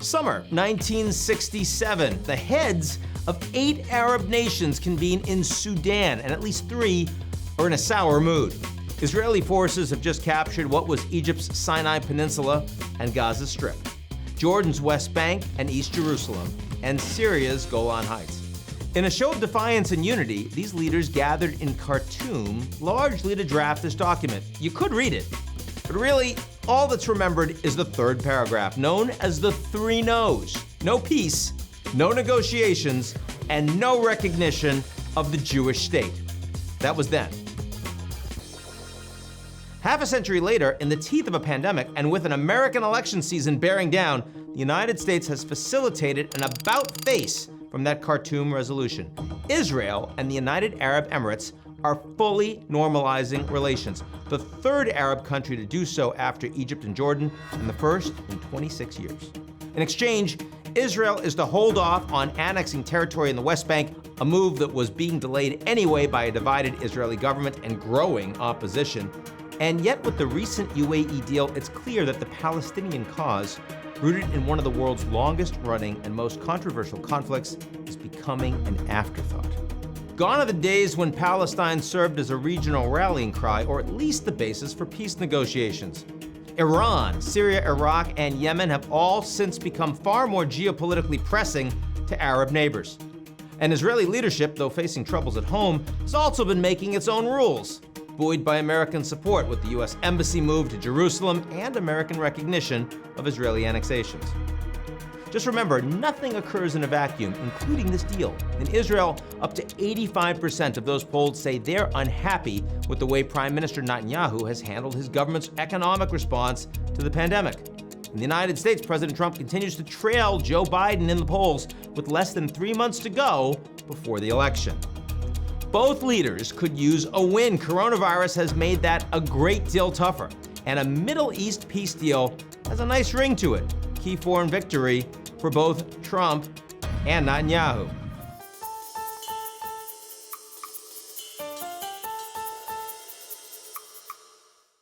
Summer 1967, the heads of 8 Arab nations convene in Sudan, and at least 3 are in a sour mood. Israeli forces have just captured what was Egypt's Sinai Peninsula and Gaza Strip, Jordan's West Bank and East Jerusalem, and Syria's Golan Heights. In a show of defiance and unity, these leaders gathered in Khartoum largely to draft this document. You could read it, but really, all that's remembered is the third paragraph, known as the 3 no's. No peace, no negotiations, and no recognition of the Jewish state. That was then. Half a century later, in the teeth of a pandemic, and with an American election season bearing down, the United States has facilitated an about-face from that Khartoum resolution. Israel and the United Arab Emirates are fully normalizing relations, the 3rd Arab country to do so after Egypt and Jordan, and the first in 26 years. In exchange, Israel is to hold off on annexing territory in the West Bank, a move that was being delayed anyway by a divided Israeli government and growing opposition. And yet with the recent UAE deal, it's clear that the Palestinian cause, rooted in one of the world's longest-running and most controversial conflicts, is becoming an afterthought. Gone are the days when Palestine served as a regional rallying cry, or at least the basis for peace negotiations. Iran, Syria, Iraq, and Yemen have all since become far more geopolitically pressing to Arab neighbors. And Israeli leadership, though facing troubles at home, has also been making its own rules, buoyed by American support with the U.S. Embassy move to Jerusalem and American recognition of Israeli annexations. Just remember, nothing occurs in a vacuum, including this deal. In Israel, up to 85% of those polled say they're unhappy with the way Prime Minister Netanyahu has handled his government's economic response to the pandemic. In the United States, President Trump continues to trail Joe Biden in the polls with less than 3 months to go before the election. Both leaders could use a win. Coronavirus has made that a great deal tougher. And a Middle East peace deal has a nice ring to it. Key foreign victory for both Trump and Netanyahu.